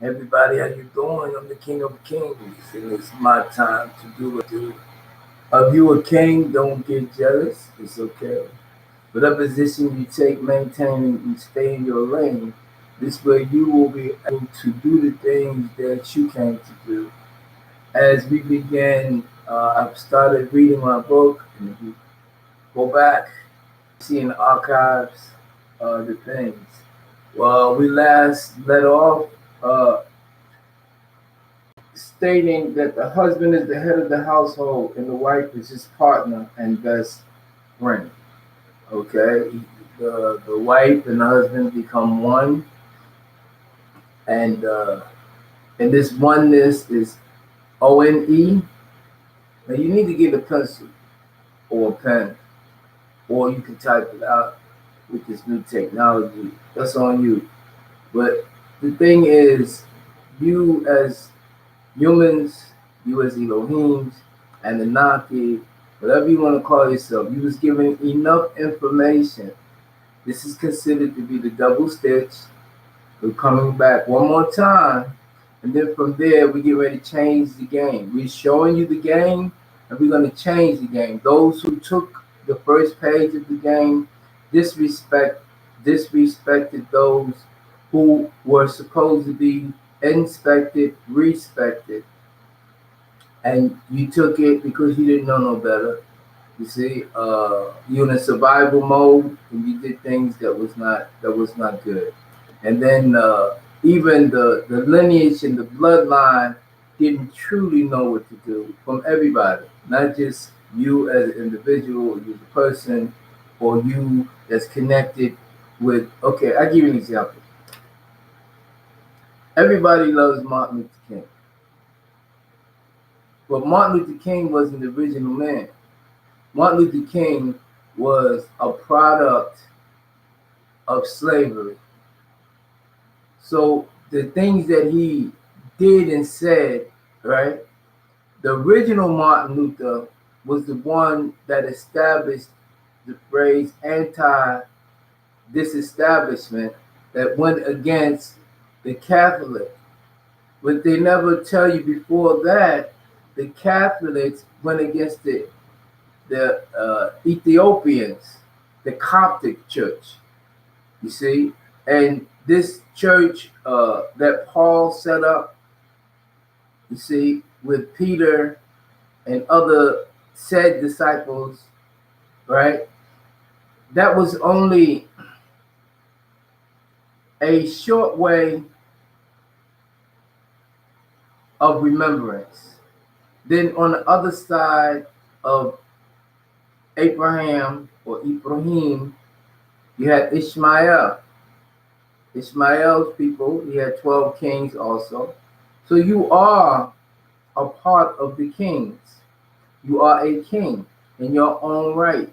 Everybody, how you doing? I'm the King of Kings, and it's my time to do what I do. If you a king, don't get jealous. It's okay. Whatever position you take, maintain and stay in your lane. This way, you will be able to do the things that you came to do. As we begin, I've started reading my book, and if you go back, see in the archives, the things. Well, we last let off. Uh, Stating that the husband is the head of the household and the wife is his partner and best friend. Okay, the wife and the husband become one, and and this oneness is ONE. Now you need to get a pencil or a pen, or you can type it out with this new technology. That's on you. But the thing is, you as humans, you as Elohims, and the Naki, whatever you want to call yourself, you was given enough information. This is considered to be the double stitch. We're coming back one more time, and then from there we get ready to change the game. We're showing you the game, and we're going to change the game. Those who took the first page of the game disrespect disrespected those who were supposed to be inspected, respected, and you took it because you didn't know no better. You see, you're in a survival mode, and you did things that was not good. And then even the lineage and the bloodline didn't truly know what to do from everybody, not just you as an individual, or you as a person, or you that's connected with. Okay, I give you an example. Everybody loves Martin Luther King, but Martin Luther King wasn't the original man. Martin Luther King was a product of slavery. So the things that he did and said, right? The original Martin Luther was the one that established the phrase anti disestablishment that went against the Catholic. But they never tell you before that the Catholics went against the Ethiopians, the Coptic church. You see, and this church that Paul set up, you see, with Peter and other said disciples, right? That was only a short way of remembrance. Then on the other side of Abraham or Ibrahim, you had Ishmael. Ishmael's people, he had 12 kings also. So you are a part of the kings. You are a king in your own right.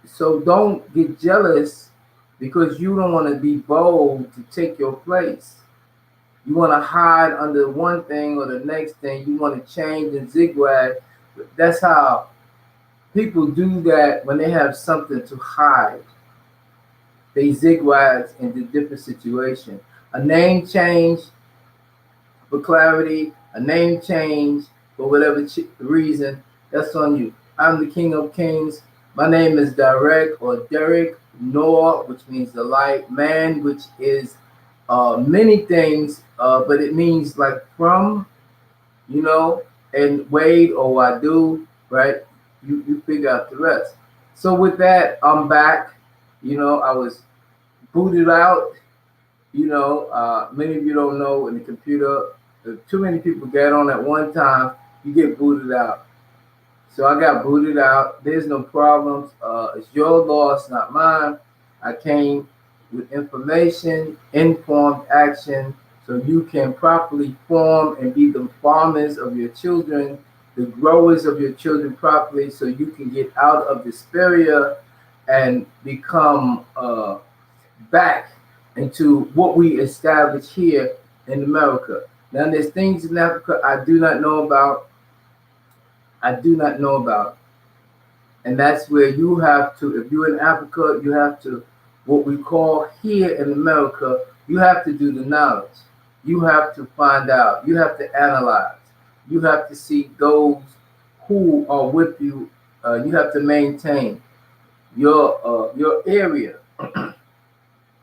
So don't get jealous because you don't want to be bold to take your place. You want to hide under one thing or the next thing. You want to change and zigzag. That's how people do that when they have something to hide. They zigzag into different situations. A name change for clarity, a name change for whatever reason, that's on you. I'm the King of Kings. My name is Direct or Derek Noor, which means the light, man, which is many things, but it means like from, you know, and Wade or Wadu, right? You figure out the rest. So with that, I'm back. I was booted out. Many of you don't know in the computer, if too many people get on at one time, you get booted out. So I got booted out. There's no problems. It's your loss, not mine. I came with information, informed action, so you can properly form and be the farmers of your children, the growers of your children properly, so you can get out of despair and become back into what we established here in America. Now, there's things in Africa I do not know about. I do not know about. And that's where you have to, if you're in Africa, you have to what we call here in America, you have to do the knowledge. You have to find out. You have to analyze. You have to see those who are with you. You have to maintain your area.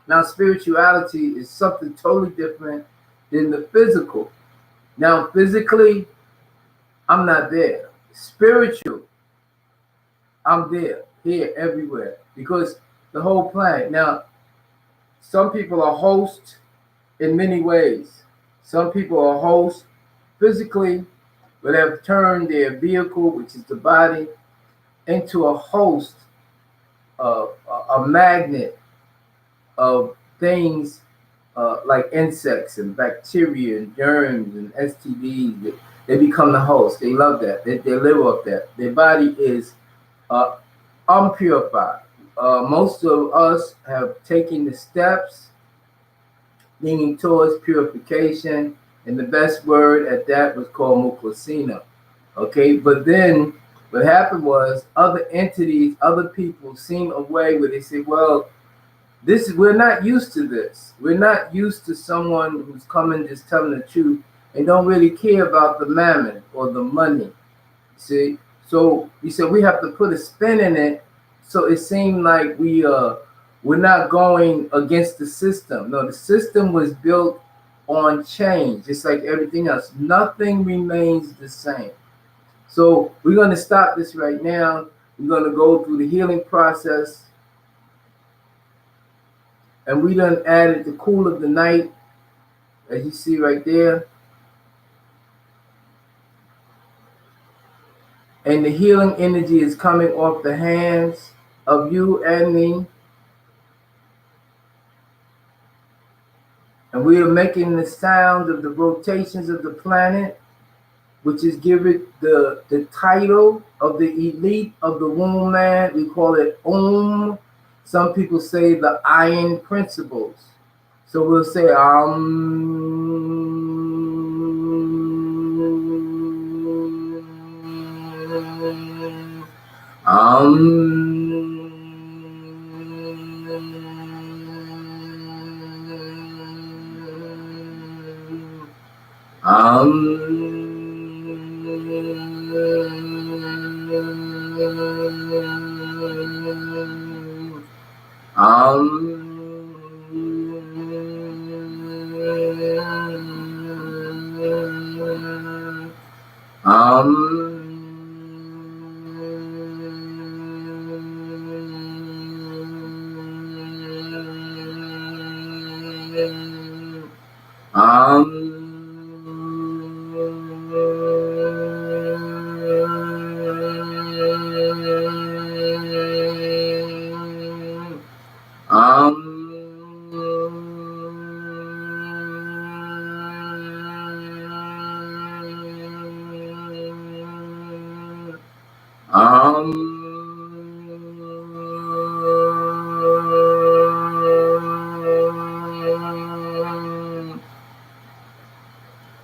Now, spirituality is something totally different than the physical. Now, physically, I'm not there. Spiritual, I'm there, here, everywhere, because the whole planet. Now, some people are hosts in many ways. Some people are hosts physically, but have turned their vehicle, which is the body, into a host of a magnet of things like insects and bacteria and germs and STDs. They become the host. They love that. They live off that. Their body is uh, unpurified. Most of us have taken the steps leaning towards purification, and the best word at that was called muklasina. Okay, but then what happened was other entities, other people seen a way where they say, well, we're not used to this. We're not used to someone who's coming just telling the truth and don't really care about the mammon or the money. See? So we said we have to put a spin in it so it seemed like we're not going against the system. No, the system was built on change, just like everything else. Nothing remains the same. So we're gonna stop this right now. We're gonna go through the healing process. And we done added the cool of the night, as you see right there. And the healing energy is coming off the hands of you and me. And we are making the sound of the rotations of the planet, which is give it the title of the elite of the womb man. We call it Om. Some people say the iron principles. So we'll say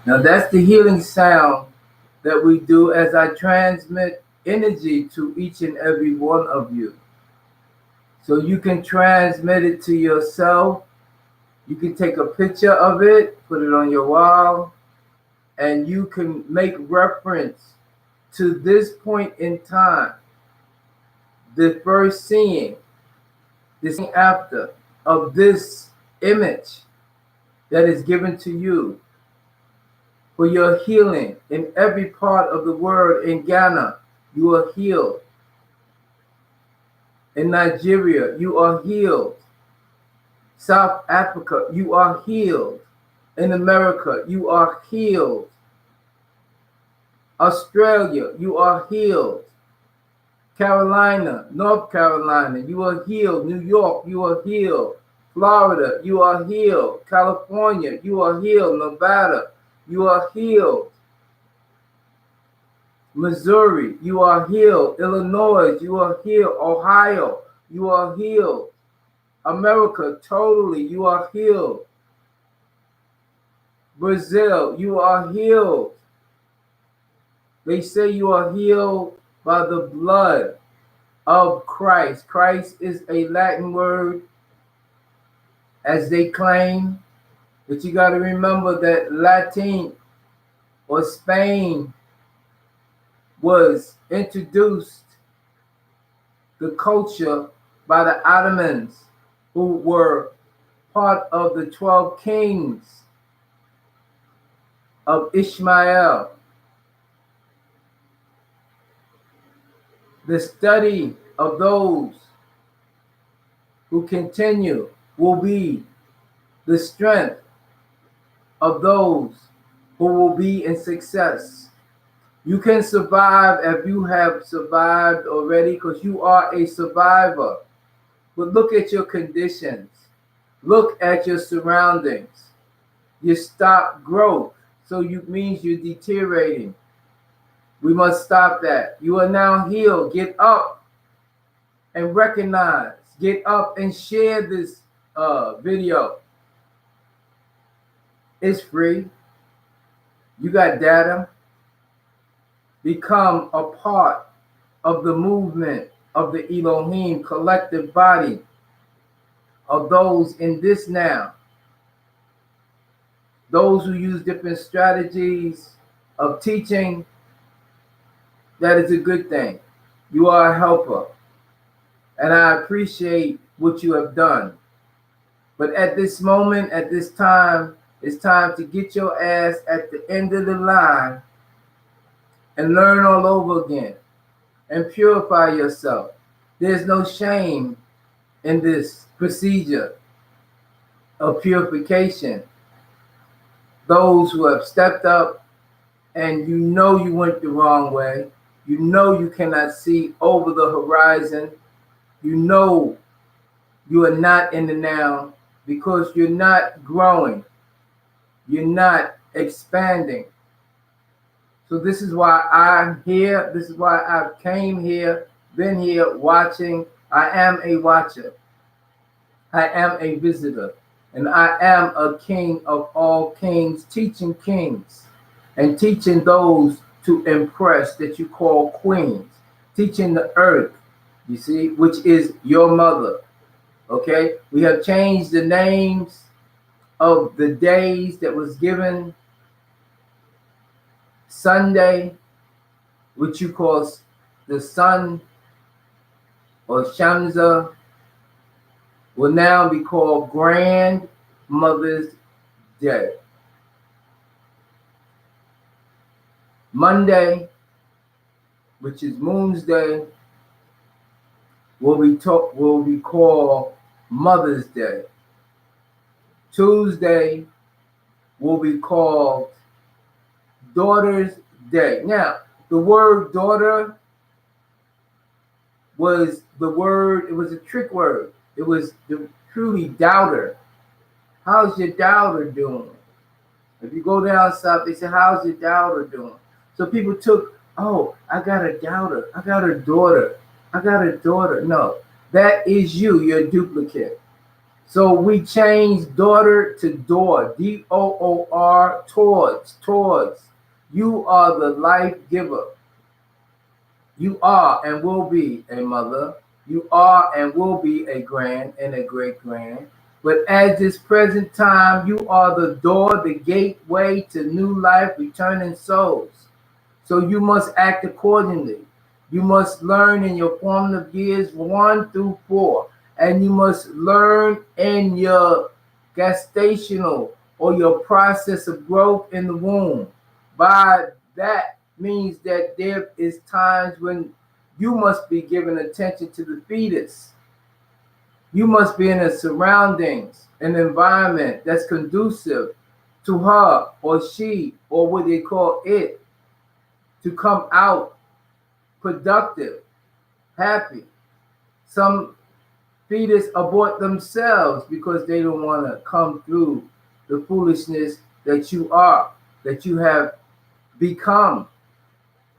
now that's the healing sound that we do as I transmit energy to each and every one of you. So you can transmit it to yourself. You can take a picture of it, put it on your wall, and you can make reference to this point in time, the first seeing, this after of this image that is given to you for your healing in every part of the world. In Ghana, you are healed. In Nigeria, you are healed. South Africa, you are healed. In America, you are healed. Australia, you are healed. Carolina, North Carolina, you are healed. New York, you are healed. Florida, you are healed. California, you are healed. Nevada, you are healed. Missouri, you are healed. Illinois, you are healed. Ohio, you are healed. America, totally, you are healed. Brazil, you are healed. They say you are healed by the blood of Christ. Christ is a Latin word as they claim. But you got to remember that Latin or Spain was introduced the culture by the Ottomans, who were part of the 12 kings of Ishmael. The study of those who continue will be the strength of those who will be in success. You can survive if you have survived already, because you are a survivor. But look at your conditions. Look at your surroundings. You stop growth, so it means you're deteriorating. We must stop that. You are now healed. Get up and recognize. Get up and share this video. It's free. You got data. Become a part of the movement of the Elohim collective body of those in this now. Those who use different strategies of teaching, that is a good thing. You are a helper. And I appreciate what you have done. But at this moment, at this time, it's time to get your ass at the end of the line and learn all over again and purify yourself. There's no shame in this procedure of purification. Those who have stepped up and you know you went the wrong way, you know you cannot see over the horizon, you know you are not in the now because you're not growing, you're not expanding. So this is why I'm here. This is why I came here, been here watching. I am a watcher. I am a visitor. And I am a king of all kings, teaching kings and teaching those to impress that you call queens, teaching the earth, you see, which is your mother. Okay, we have changed the names of the days that was given. Sunday, which you call the sun or Shamsa, will now be called Grandmother's Day. Monday, which is Moon's Day, will be called Mother's Day. Tuesday will be called Daughter's Day. Now, the word daughter was the word, it was a trick word. It was the truly doubter. How's your daughter doing? If you go down south, they say, how's your daughter doing? So people took, oh, I got a daughter. I got a daughter. I got a daughter. No, that is you. You're a duplicate. So we changed daughter to door. D-O-O-R, towards. You are the life giver. You are and will be a mother. You are and will be a grand and a great grand. But at this present time, you are the door, the gateway to new life, returning souls. So you must act accordingly. You must learn in your formative years 1 through 4. And you must learn in your gestational or your process of growth in the womb. By that means that there is times when you must be giving attention to the fetus. You must be in a surroundings, an environment that's conducive to her or she or what they call it to come out productive, happy. Some fetus abort themselves because they don't want to come through the foolishness that you are, that you have become.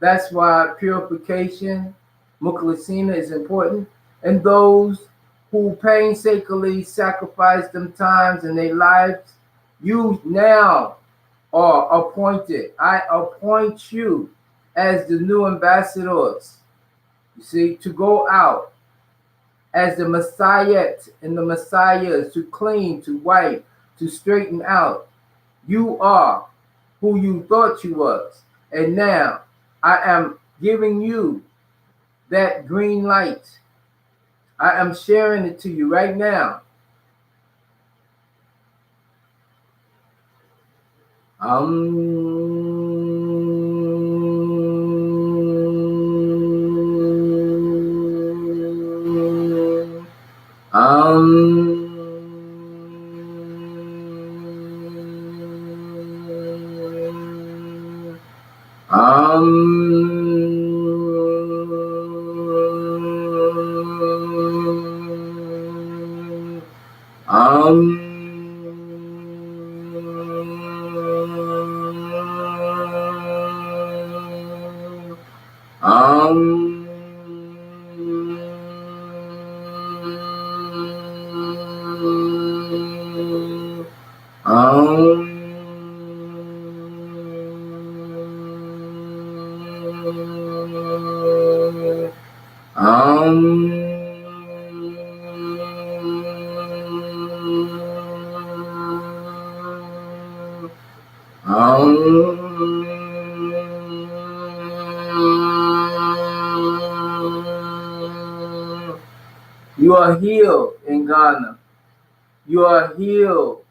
That's why purification, Muklasina, is important. And those who painstakingly sacrifice them times in their lives, you now are appointed. I appoint you as the new ambassadors, you see, to go out as the Messiah and the Messiahs, to clean, to wipe, to straighten out. You are who you thought you was. And now I am giving you that green light. I am sharing it to you right now. You are healed in Ghana. You are healed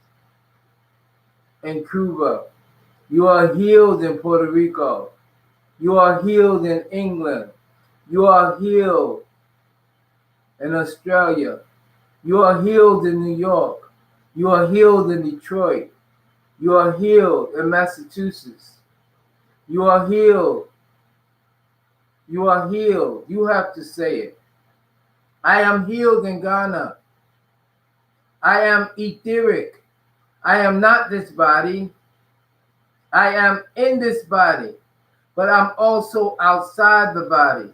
in Cuba. You are healed in Puerto Rico. You are healed in England. You are healed in Australia. You are healed in New York. You are healed in Detroit. You are healed in Massachusetts. You are healed. You are healed. You have to say it. I am healed in Ghana. I am etheric. I am not this body. I am in this body, but I'm also outside the body.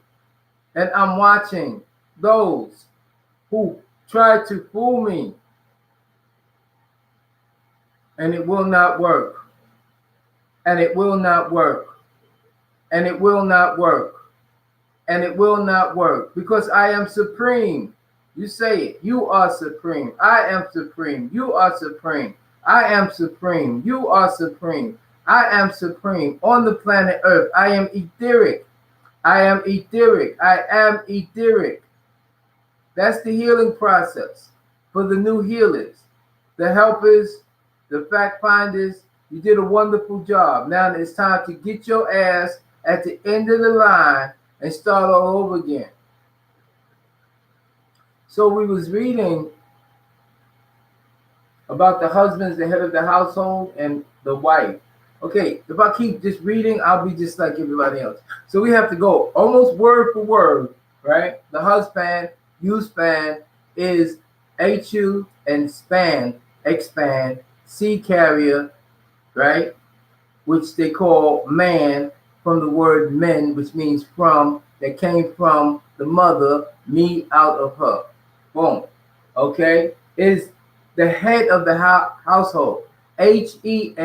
And I'm watching those who try to fool me. And it will not work. And it will not work. And it will not work. And it will not work, because I am supreme. You say it. You are supreme. I am supreme. You are supreme. I am supreme. You are supreme. I am supreme on the planet Earth. I am etheric. I am etheric. I am etheric. That's the healing process for the new healers, the helpers, the fact finders. You did a wonderful job. Now it's time to get your ass at the end of the line and start all over again. So we was reading about the husband's the head of the household and the wife. Okay, if I keep just reading, I'll be just like everybody else. So we have to go almost word for word, right? The husband, you span, is HU and span, expand, sea carrier, right? Which they call man, from the word men, which means from, that came from the mother, me out of her. Boom. Okay? Is the head of the household. HEAD.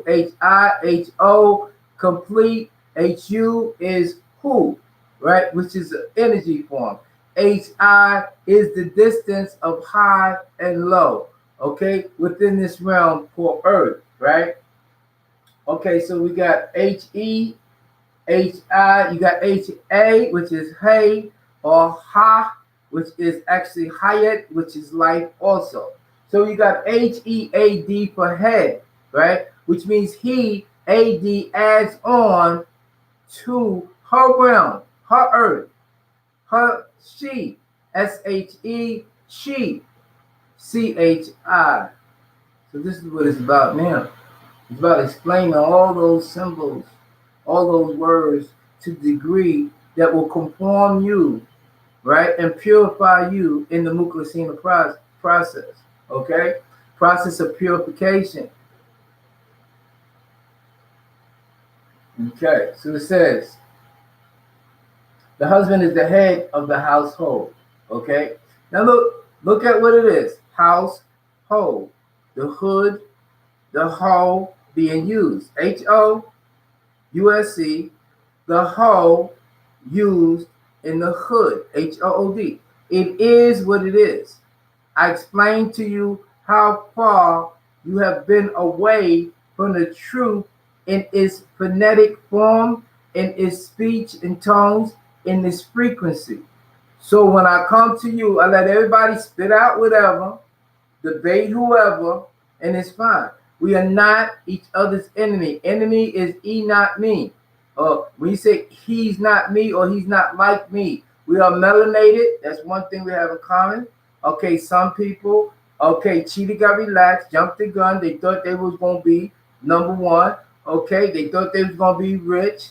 HEHUHIHO. Complete. HU is who, right? Which is an energy form. HI is the distance of high and low. Okay? Within this realm called Earth, right? Okay, so we got HE, HI, you got HA, which is hey, or ha, which is actually hayat, which is life also. So you got HEAD for head, right? Which means he, AD, adds on to her realm, her earth, her she, SHE, she, CHI. So this is what it's about now. It's about explaining all those symbols, all those words to the degree that will conform you, right, and purify you in the Muklasina process, okay? Process of purification. Okay, so it says, the husband is the head of the household, okay? Now look at what it is. Household, the hood, the hoe being used. HOUSC, the hoe used in the hood, HOOD. It is what it is. I explained to you how far you have been away from the truth in its phonetic form, in its speech and tones, in its frequency. So when I come to you, I let everybody spit out whatever, debate whoever, and it's fine. We are not each other's enemy. Enemy is he, not me. When you say he's not me or he's not like me, we are melanated. That's one thing we have in common. Okay, some people, okay, Cheetah got relaxed, jumped the gun. They thought they was gonna be number one. Okay, they thought they was gonna be rich.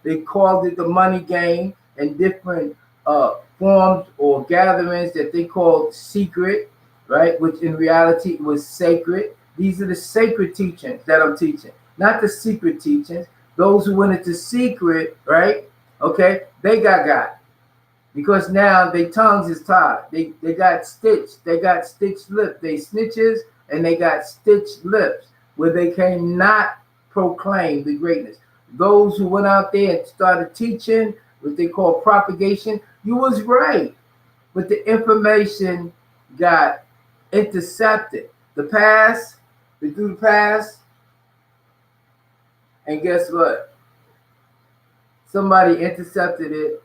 They called it the money game and different forms or gatherings that they called secret, right? Which in reality was sacred. These are the sacred teachings that I'm teaching, not the secret teachings. Those who went into secret, right? Okay, they got because now their tongues is tied. They got stitched. They got stitched lips. They snitches and they got stitched lips where they cannot proclaim the greatness. Those who went out there and started teaching what they call propagation, you was right, but the information got intercepted. The past, they do the past, and guess what? Somebody intercepted it,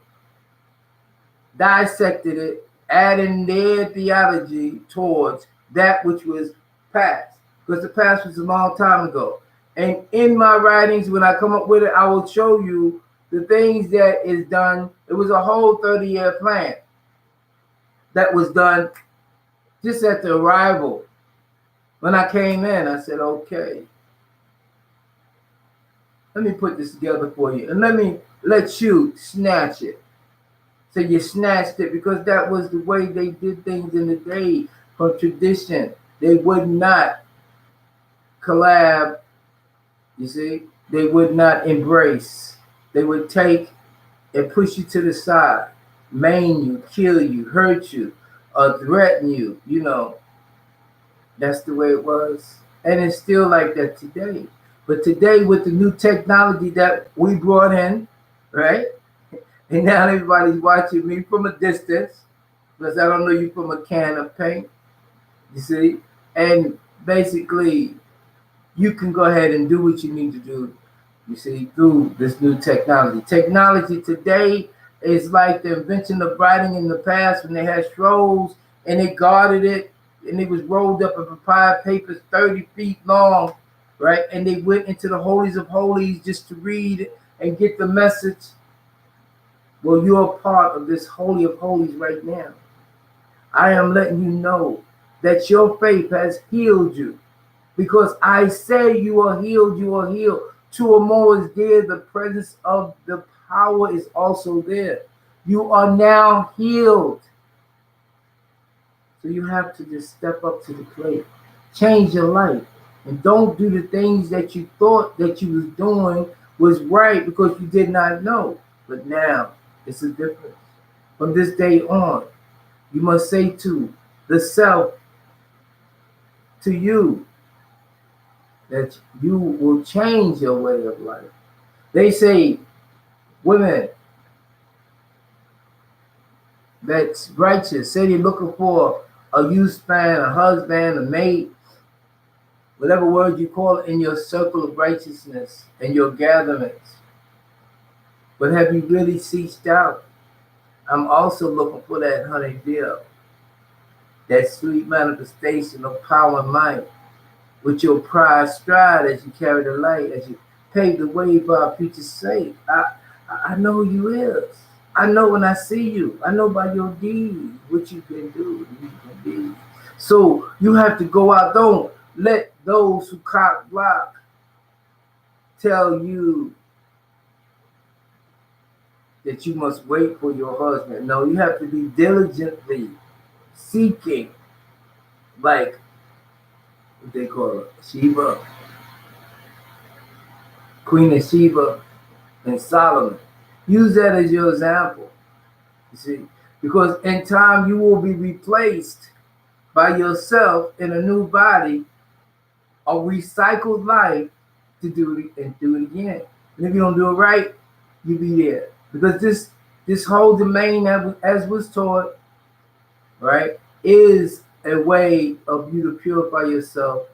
dissected it, adding their theology towards that which was past. Because the past was a long time ago. And in my writings, when I come up with it, I will show you the things that is done. It was a whole 30-year plan that was done just at the arrival. When I came in, I said, okay, let me put this together for you. And let me let you snatch it. So you snatched it because that was the way they did things in the day from tradition. They would not collab, you see. They would not embrace. They would take and push you to the side, maim you, kill you, hurt you, threaten you, you know. That's the way it was. And it's still like that today. But today with the new technology that we brought in, right? And now everybody's watching me from a distance because I don't know you from a can of paint, you see? And basically, you can go ahead and do what you need to do, you see, through this new technology. Technology today is like the invention of writing in the past when they had scrolls and they guarded it and it was rolled up in papyrus papers 30 feet long, right? And they went into the holies of holies just to read and get the message. Well, you're a part of this holy of holies right now. I am letting you know that your faith has healed you. Because I say you are healed, you are healed. Two or more is there. The presence of the power is also there. You are now healed. So you have to just step up to the plate. Change your life. And don't do the things that you thought that you was doing was right because you did not know. But now, it's a difference. From this day on, you must say to the self, to you, that you will change your way of life. They say women that's righteous, say they're looking for a youth span, a husband, a mate, whatever word you call it in your circle of righteousness and your gatherings. But have you really seeked out? I'm also looking for that honey deal, that sweet manifestation of power and might, with your pride stride as you carry the light, as you pave the way for our future sake. I know who you is. I know when I see you. I know by your deeds what you can do and you can be. So you have to go out. Don't let those who cock block tell you that you must wait for your husband. No, you have to be diligently seeking, like what they call her, Sheba, Queen of Sheba and Solomon. Use that as your example, you see, because in time you will be replaced by yourself in a new body, a recycled life to do it and do it again. And if you don't do it right, you be there. Because this This whole domain, as was taught, right, is a way of you to purify yourself,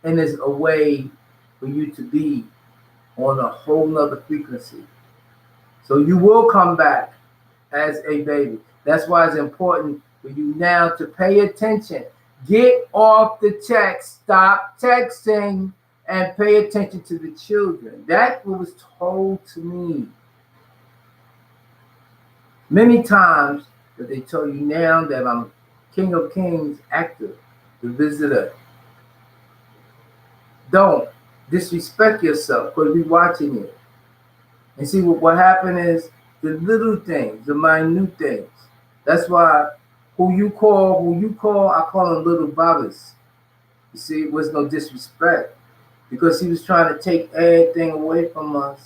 and is a way for you to be on a whole nother frequency. So you will come back as a baby. That's why it's important for you now to pay attention. Get off the text, stop texting, and pay attention to the children. That was told to me many times, that they tell you now that I'm King of Kings actor, the visitor. Don't disrespect yourself, because we're watching you. And see, what happened is the little things, the minute things. That's why who you call, I call them little Bobbers. You see, it was no disrespect, because he was trying to take everything away from us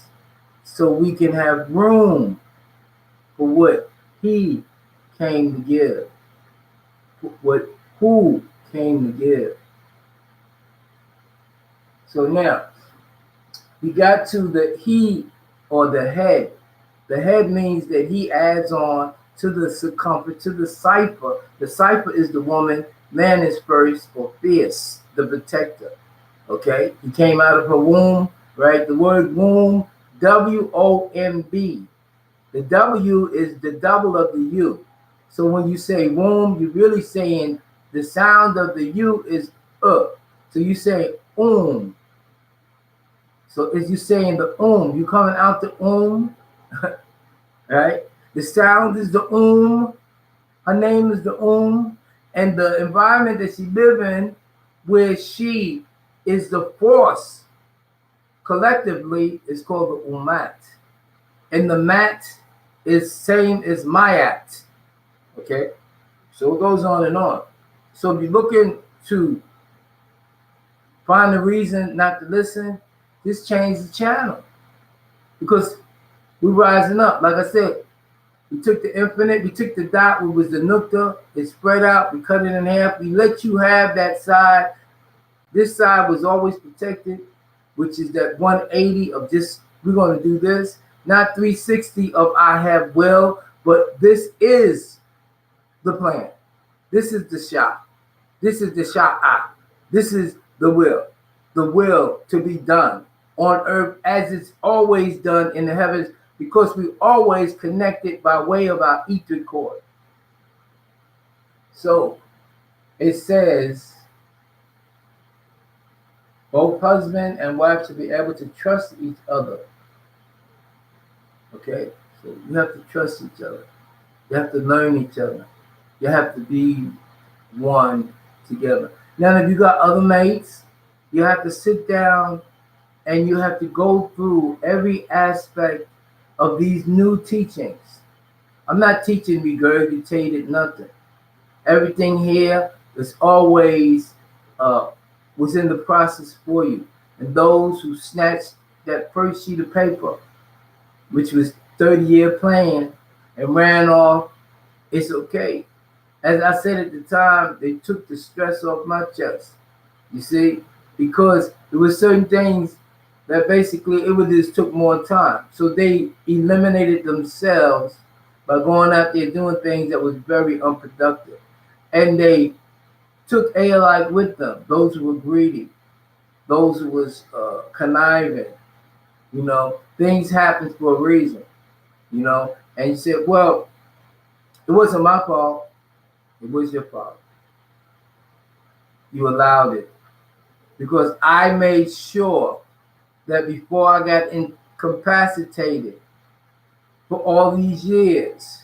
so we can have room for what he came to give, who came to give. So now we got to the he, or the head. The head means that he adds on to the circumference, to the cipher. The cipher is the woman. Man is first, or fierce, the protector. Okay, he came out of her womb, right? The word womb, W-O-M-B. The W is the double of the U. So when you say womb, you're really saying the sound of the U is So you say So as you saying the you coming out the right? The sound is the Her name is the and the environment that she live in, where she is the force, collectively, is called the Umat. And the mat is same as Mayat. Okay? So it goes on and on. So if you're looking to find a reason not to listen, just change the channel. Because we're rising up. Like I said, we took the infinite, we took the dot, which was the nukta, it spread out, we cut it in half, we let you have that side. This side was always protected, which is that 180 of just, we're going to do this. Not 360 of I have will, but this is the plan. This is the shot. This is the shot. This is the will to be done on earth as it's always done in the heavens, because we always connected by way of our ether cord. So it says both husband and wife should be able to trust each other. Okay, so you have to trust each other. You have to learn each other. You have to be one together. Now, if you got other mates, you have to sit down and you have to go through every aspect of these new teachings. I'm not teaching regurgitated nothing. Everything here is always was in the process for you. And those who snatched that first sheet of paper, which was 30-year plan, and ran off, it's okay. As I said at the time, they took the stress off my chest. You see, because there were certain things that basically it would just took more time. So they eliminated themselves by going out there doing things that was very unproductive. And they took Aelite with them, those who were greedy, those who was conniving. You know, things happen for a reason, you know. And you said, well, it wasn't my fault. It was your fault. You allowed it. Because I made sure that before I got incapacitated for all these years,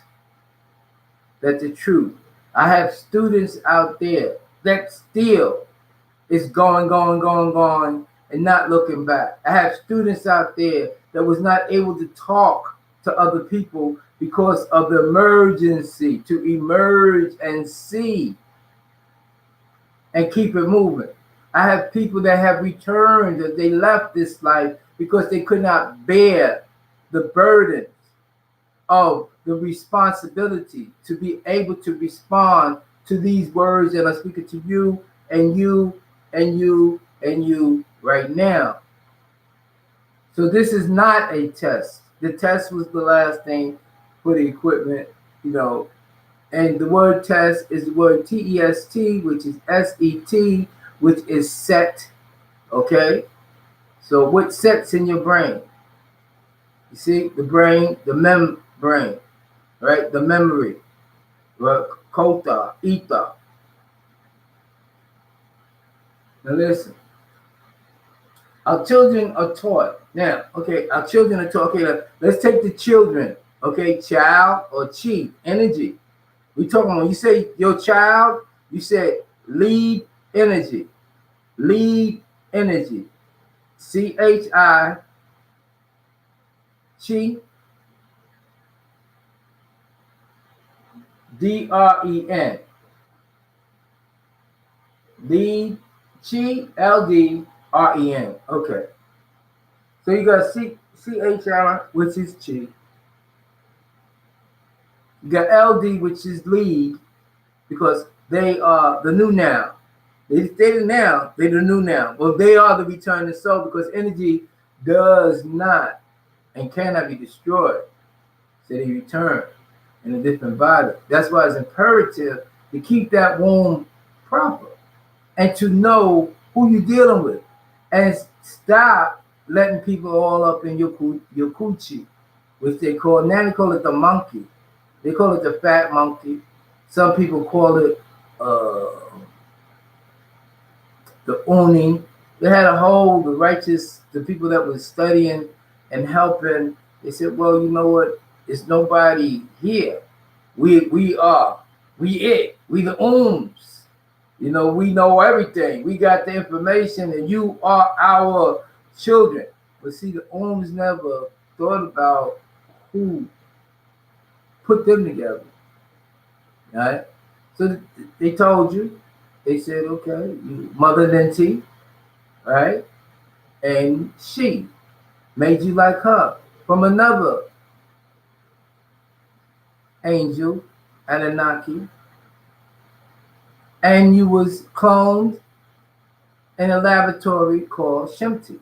that the truth. I have students out there that still is going, and not looking back. I have students out there that was not able to talk to other people because of the emergency, to emerge and see and keep it moving. I have people that have returned, that they left this life because they could not bear the burden of the responsibility to be able to respond to these words that are speaking to you and you and you and you right now. So this is not a test. The test was the last thing for the equipment, you know. And the word test is the word TEST, which is SET, which is set. Okay. So what sets in your brain? You see, the brain, the membrane, right? The memory, right? Kota, ether. Now listen, our children are taught. Now, okay, our children are taught. Okay, let's take the children. Okay, child or chi, energy. We talking when you say your child, you said lead energy. Lead energy. CHI, chi, DREN. Lead, chi, LDREN. Okay. So you got CHI, which is chi. You got LD, which is lead, because they are the new noun. They're the noun, they're the new noun. Well, they are the returning soul because energy does not and cannot be destroyed. So they return in a different body. That's why it's imperative to keep that womb proper and to know who you're dealing with and stop letting people all up in your coochie, which they call, now they call it the monkey. They call it the fat monkey. Some people call it the Uni. They had a whole, the people that was studying and helping, they said, well, you know what? It's nobody here. We are. We the Ooms. You know, we know everything. We got the information and you are our children. But see, the Ooms never thought about who put them together. Right? So they told you, they said, okay, you Mother Linty, right? And she made you like her from another angel, Anunnaki, and you was cloned in a laboratory called Shemti,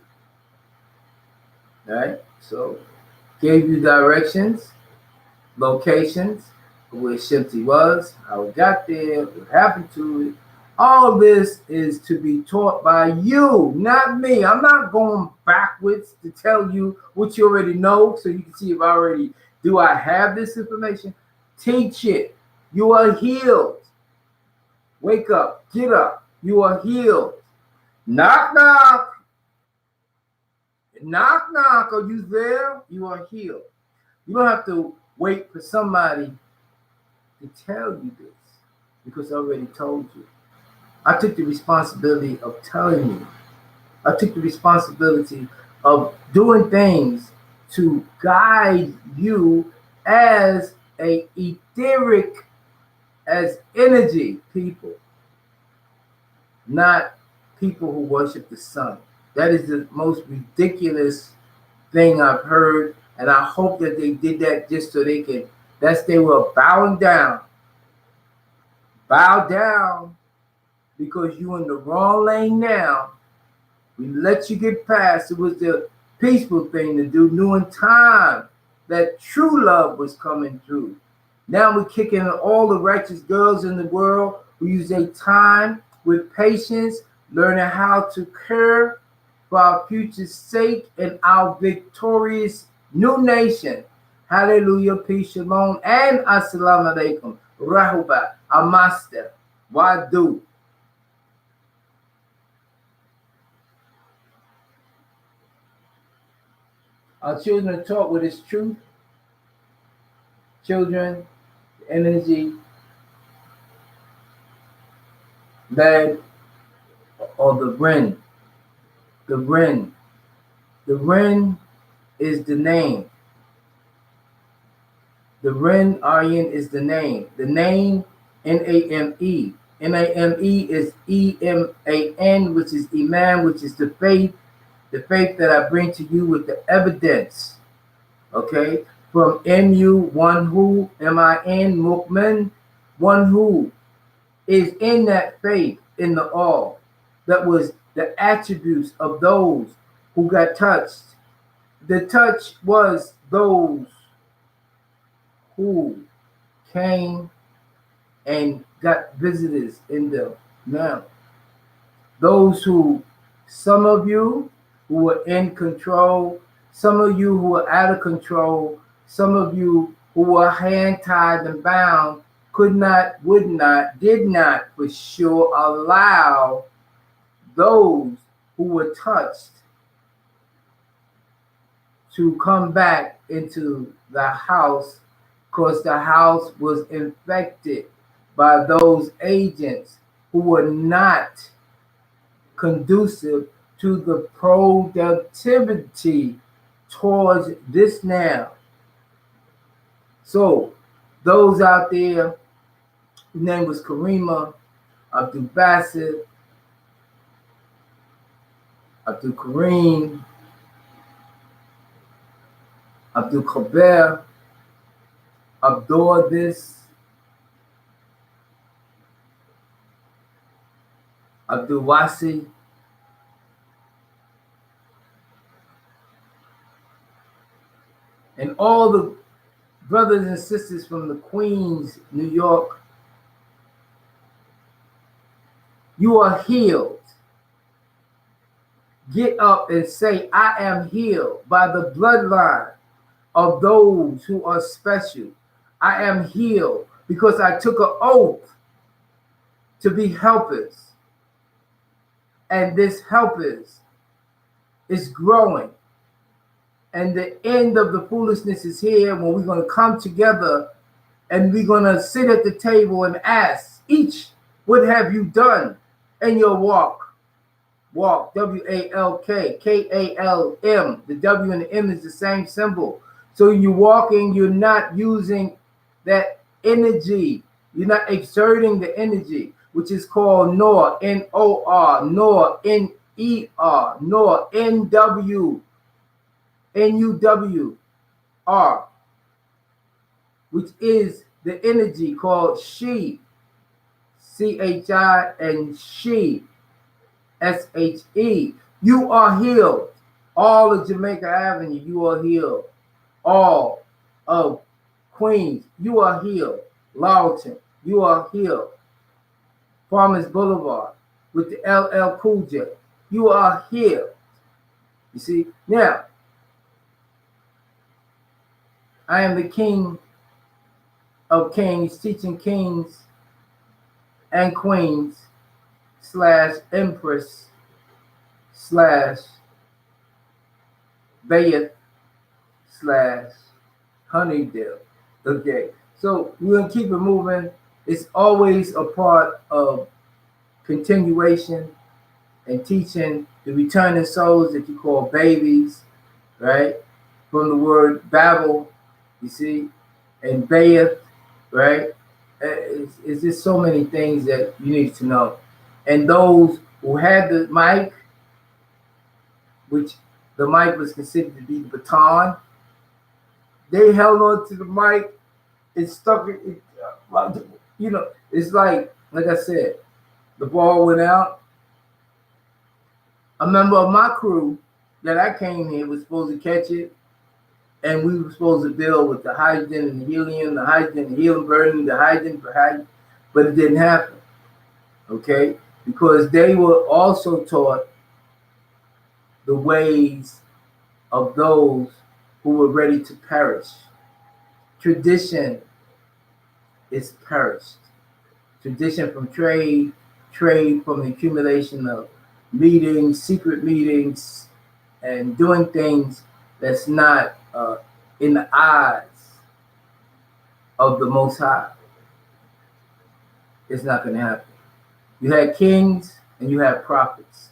right? So gave you directions, locations, where Shemti was, how it got there, what happened to it. All this is to be taught by you, not me. I'm not going backwards to tell you what you already know so you can see if do I have this information? Teach it. You are healed. Wake up, get up. You are healed. Knock, knock. Knock, knock. Are you there? You are healed. You don't have to wait for somebody to tell you this because I already told you. I took the responsibility of telling you. I took the responsibility of doing things to guide you as a etheric, as energy people, not people who worship the sun. That is the most ridiculous thing I've heard, and I hope that they did that just so they can, they were bowing down. Bow down because you in the wrong lane now. We let you get past. It was the peaceful thing to do, knowing time that true love was coming through. Now we're kicking all the righteous girls in the world who use their time with patience, learning how to care for our future's sake and our victorious new nation. Hallelujah, peace, shalom, and assalamu alaikum. Rahuba, amaster, wadu. Our children are taught what is truth. Children, energy, led, or the Ren. The Ren. The Ren is the name. The Ren Aryan is the name. The name Name. Name is Eman, which is Iman, which is the faith that I bring to you with the evidence. Okay? From Mu, one who, Min, Mukman, one who is in that faith, in the all. That was the attributes of those who got touched. The touch was those who came and got visitors in them. Now, those who, some of you who were in control, some of you who were out of control, some of you who were hand tied and bound, could not, would not, did not for sure allow those who were touched to come back into the house, because the house was infected by those agents who were not conducive to the productivity towards this now. So those out there, his name was Karima, Abdul Bassett, Abdul Kareem, Abdul Khaber, Abdul this, Abdul Wasi, and all the brothers and sisters from the Queens, New York, you are healed. Get up and say, I am healed by the bloodline of those who are special. I am healed because I took an oath to be helpers. And this helpers is growing. And the end of the foolishness is here, when we're going to come together and we're going to sit at the table and ask each, what have you done in your walk? Walk, W-A-L-K, K-A-L-M. The W and the M is the same symbol. So you're walking, you're not using that energy. You're not exerting the energy, which is called NOR, N-O-R, NOR, N-E-R, NOR, N-W, N-U-W-R, which is the energy called She, C-H-I, and She, S-H-E. You are healed. All of Jamaica Avenue, you are healed. All of Queens, you are healed. Lawton, you are healed. Farmers Boulevard with the LL Cool J, you are healed. You see, now, I am the king of kings, teaching kings and queens / empress / Bayeth / Honeydale. Okay, so we're gonna keep it moving. It's always a part of continuation and teaching the returning souls that you call babies, right? From the word Babel, you see, and Bayeth, right? It's just so many things that you need to know. And those who had the mic, which the mic was considered to be the baton, they held on to the mic and stuck it, you know, it's like I said, the ball went out. A member of my crew that I came here was supposed to catch it, and we were supposed to build with the hydrogen and the helium, the hydrogen, the helium burning, the hydrogen for hydrogen, but it didn't happen, okay? Because they were also taught the ways of those who were ready to perish. Tradition is perished. Tradition from trade from the accumulation of meetings, secret meetings, and doing things that's not in the eyes of the Most High. It's not going to happen. You had kings and you had prophets.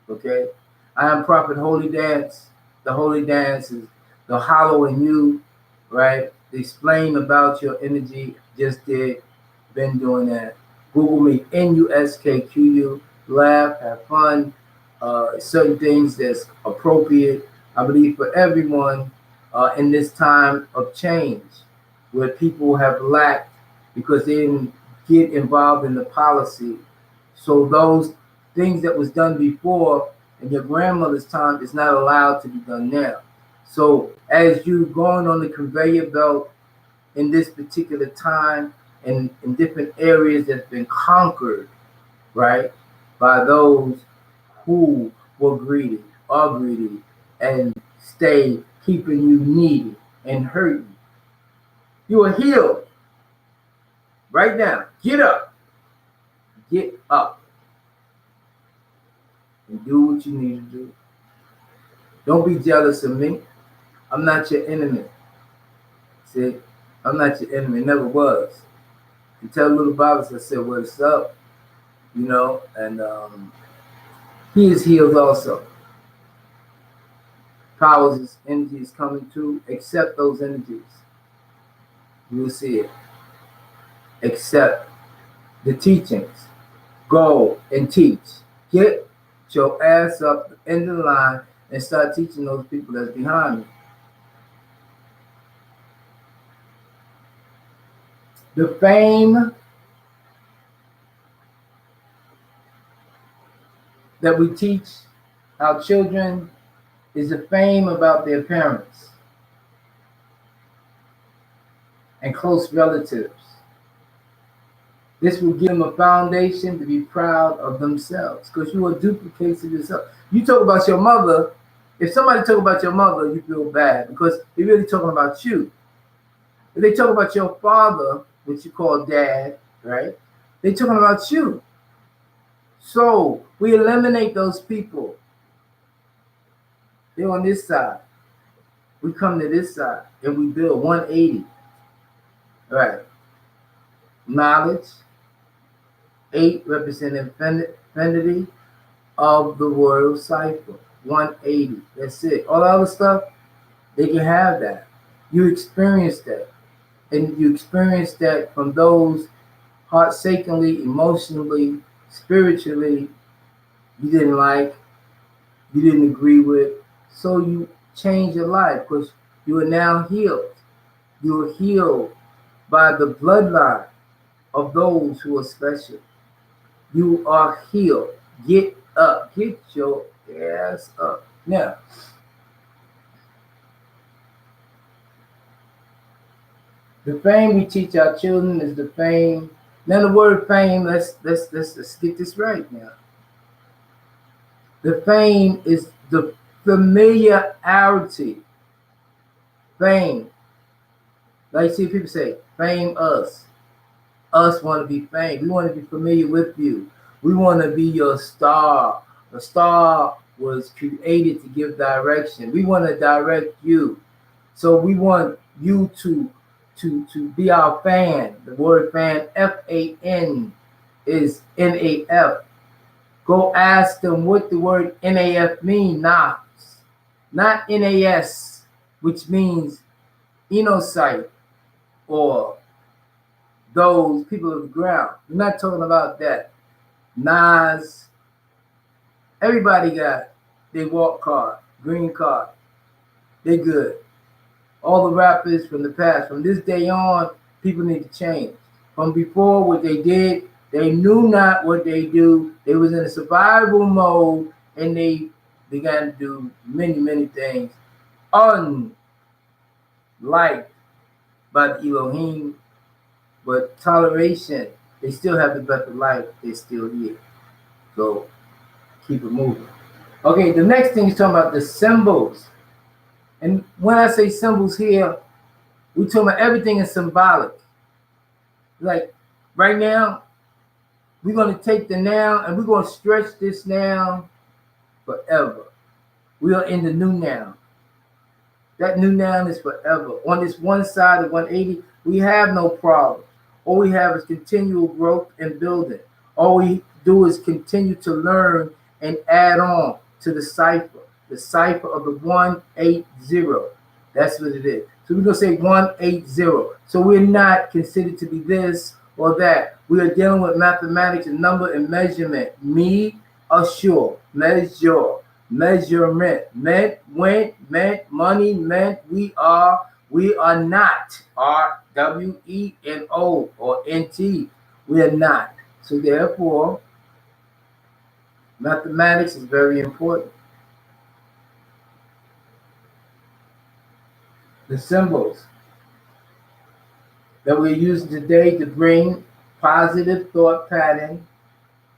Okay? I am Prophet Holy Dance. The Holy Dance is the hollow in you, right? Explain about your energy. Just did. Been doing that. Google me, NUSKQU. Laugh, have fun. Certain things that's appropriate, I believe, for everyone in this time of change, where people have lacked because they didn't get involved in the policy. So those things that was done before in your grandmother's time is not allowed to be done now. So as you going on the conveyor belt in this particular time and in different areas that's been conquered, right, by those who were greedy, are greedy, and stay keeping you needy and hurting. You are healed right now. Get up. Get up. And do what you need to do. Don't be jealous of me. I'm not your enemy. See, I'm not your enemy. Never was. Until little Bobby said, "What's up?" And he is healed also. Powers, energies coming to accept those energies. You will see it. Accept the teachings. Go and teach. Get your ass up in the line and start teaching those people that's behind you. The fame that we teach our children is the fame about their parents and close relatives. This will give them a foundation to be proud of themselves, because you are duplicates of yourself. You talk about your mother. If somebody talk about your mother, you feel bad because they're really talking about you. If they talk about your father, which you call dad, right? They're talking about you. So we eliminate those people. They're on this side. We come to this side and we build 180. Right. Knowledge. 8 represent infinity of the world cipher. 180. That's it. All the other stuff, they can have that. You experience that. And you experience that from those heartsakingly, emotionally, spiritually, you didn't like, you didn't agree with. So you change your life because you are now healed. You are healed by the bloodline of those who are special. You are healed. Get up. Get your ass up. Now, the fame we teach our children is the fame. Now the word fame, let's get this right now. The fame is the familiarity. Fame. Like see people say, fame us. Us want to be famed. We want to be familiar with you. We want to be your star. The star was created to give direction. We want to direct you. So we want you to be our fan. The word fan, F-A-N, is N-A-F. Go ask them what the word N-A-F means. Not N-A-S, which means Inosight or those people of the ground. We're not talking about that. Nas, everybody got their walk card, green card. They good. All the rappers from the past, from this day on, people need to change. From before, what they did, they knew not what they do. They was in a survival mode, and they began to do many, many things unliked by the Elohim. But toleration, they still have the breath of life. They're still here. So keep it moving. Okay, the next thing is talking about the symbols. And when I say symbols here, we're talking about everything is symbolic. Like right now, we're going to take the noun and we're going to stretch this noun forever. We are in the new noun. That new noun is forever. On this one side of 180, we have no problem. All we have is continual growth and building. All we do is continue to learn and add on to the cipher of the 180. That's what it is. So we're going to say 180. So we're not considered to be this or that. We are dealing with mathematics and number and measurement. Me, assure, measure, measurement, meant, went, meant, money, meant, we are not. R-W-E-N-O or N-T. We are not. So therefore, mathematics is very important. The symbols. that we're using today to bring positive thought pattern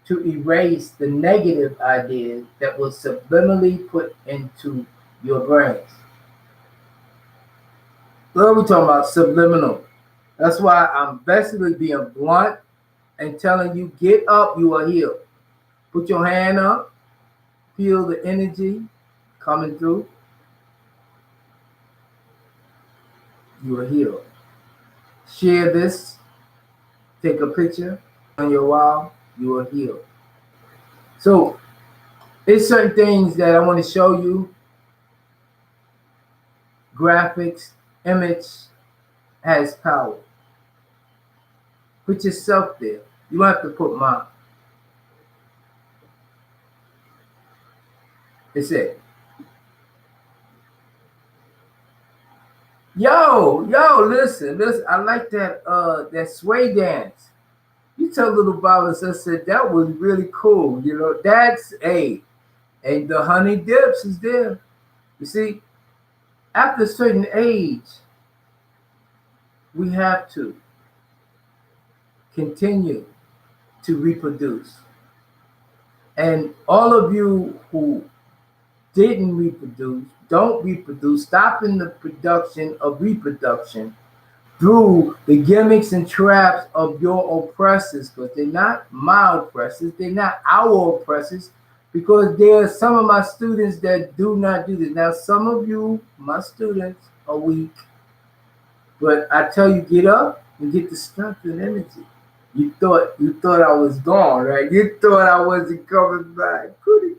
to erase the negative ideas that was subliminally put into your brains. What are we talking about? Subliminal. That's why I'm basically being blunt and telling you, get up, you are healed. Put your hand up, feel the energy coming through. You are healed. Share this, take a picture on your wall, you are healed. So there's certain things that I want to show you. Graphics, image has power. Put yourself there. You don't have to put mine. It's it. Yo, listen. I like that sway dance. You tell little Bob, I said that was really cool. You know, that's and the honey dips is there. You see, after a certain age, we have to continue to reproduce. And all of you who didn't reproduce, don't reproduce, stopping the production of reproduction through the gimmicks and traps of your oppressors, because they're not my oppressors, they're not our oppressors, because there are some of my students that do not do this. Now, some of you, my students, are weak, but I tell you, get up and get the strength and energy. You thought I was gone, right? You thought I wasn't coming back. Cootie.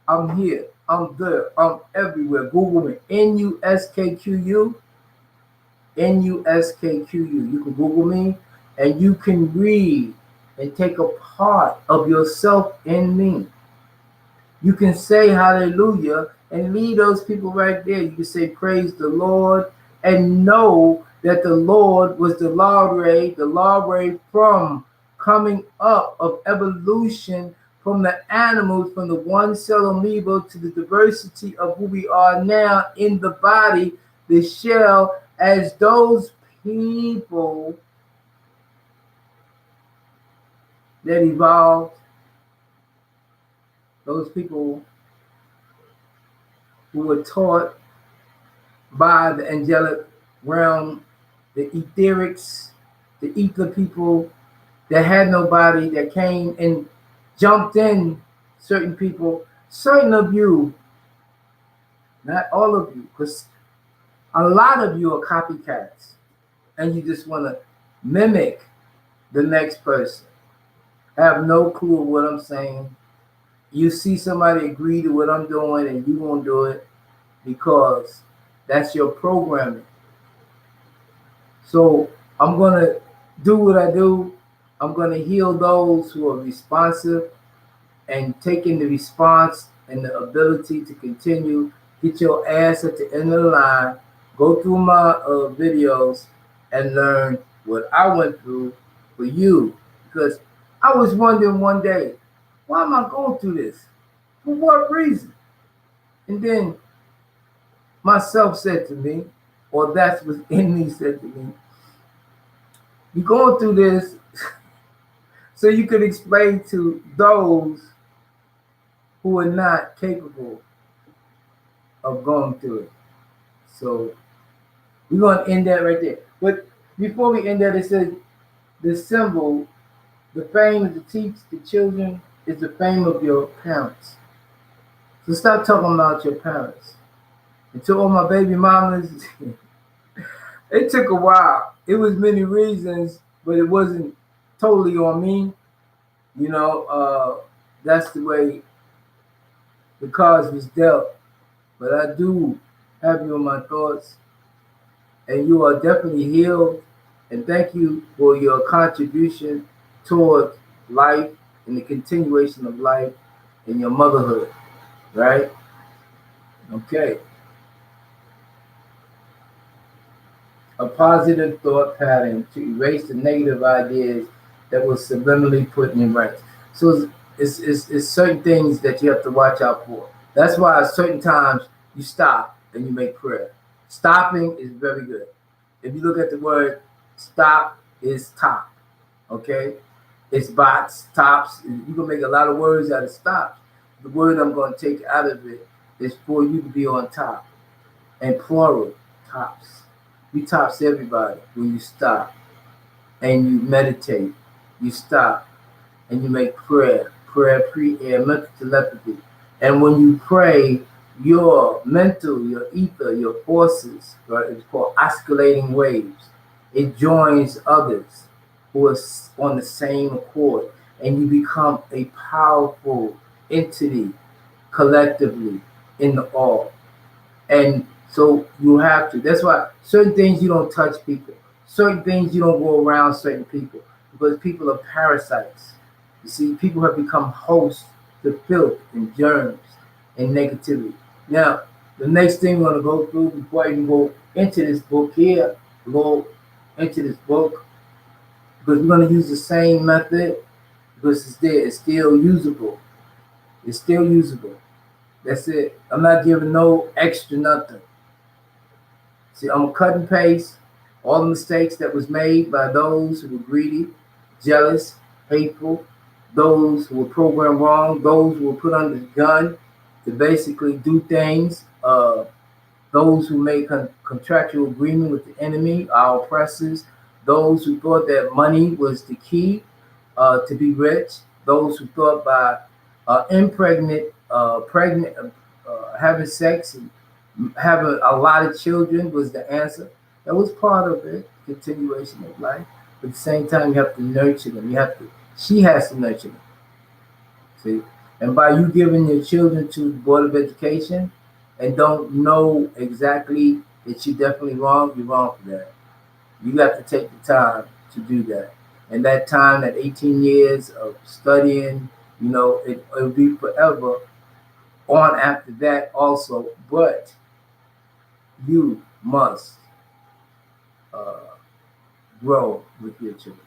I'm here. I'm there. I'm everywhere. Google me. NUSKQU. NUSKQU. You can Google me and you can read and take a part of yourself in me. You can say hallelujah and lead those people right there. You can say praise the Lord and know that the Lord was the law ray from coming up of evolution from the animals, from the one cell amoeba to the diversity of who we are now in the body, the shell, as those people that evolved, those people who were taught by the angelic realm, the etherics, the ether people that had nobody, that came and jumped in certain people, certain of you, not all of you, because a lot of you are copycats and you just want to mimic the next person. Have no clue what I'm saying. You see somebody agree to what I'm doing and you won't do it because that's your programming. So I'm going to do what I do. I'm going to heal those who are responsive and taking the response and the ability to continue. Get your ass at the end of the line. Go through my videos and learn what I went through for you. Because I was wondering one day, why am I going through this? For what reason? And then myself said to me, or that's what in me said to me, you're going through this so you could explain to those who are not capable of going through it. So we're going to end that right there. But before we end that, it says the symbol, the fame to teach the children is the fame of your parents. So stop talking about your parents. And to all my baby mamas, it took a while. It was many reasons, but it wasn't totally on me. You know, that's the way the cards was dealt. But I do have you in my thoughts, and you are definitely healed. And thank you for your contribution toward life and the continuation of life in your motherhood, right? Okay. A positive thought pattern to erase the negative ideas that was subliminally put in your brain. So it's certain things that you have to watch out for. That's why at certain times you stop and you make prayer. Stopping is very good. If you look at the word Stop is top. Okay? It's bots, tops. You can make a lot of words out of stops. The word I'm going to take out of it is for you to be on top. And plural, tops. You tops everybody when you stop and you meditate. You stop and you make prayer. Prayer, pre-air, mental telepathy. And when you pray, your mental, your ether, your forces, right? It's called oscillating waves. It joins others who are on the same accord, and you become a powerful entity collectively in the all. And so you have to. That's why certain things you don't touch people. Certain things you don't go around certain people because people are parasites. You see, people have become hosts to filth and germs and negativity. Now, the next thing we're going to go through before I even go into this book here, go into this book, because we're going to use the same method because it's there. It's still usable. It's still usable. That's it. I'm not giving no extra nothing. See, I'm gonna cut and paste all the mistakes that was made by those who were greedy, jealous, hateful, those who were programmed wrong, those who were put under the gun to basically do things, those who made contractual agreement with the enemy, our oppressors, those who thought that money was the key to be rich, those who thought by having sex and having a lot of children was the answer. That was part of it, continuation of life. But at the same time, you have to nurture them. She has to nurture them. See? And by you giving your children to the Board of Education and don't know exactly that you're definitely wrong, you're wrong for that. You got to take the time to do that. And that time, that 18 years of studying, it'll be forever on after that also. But you must uh, grow with your children.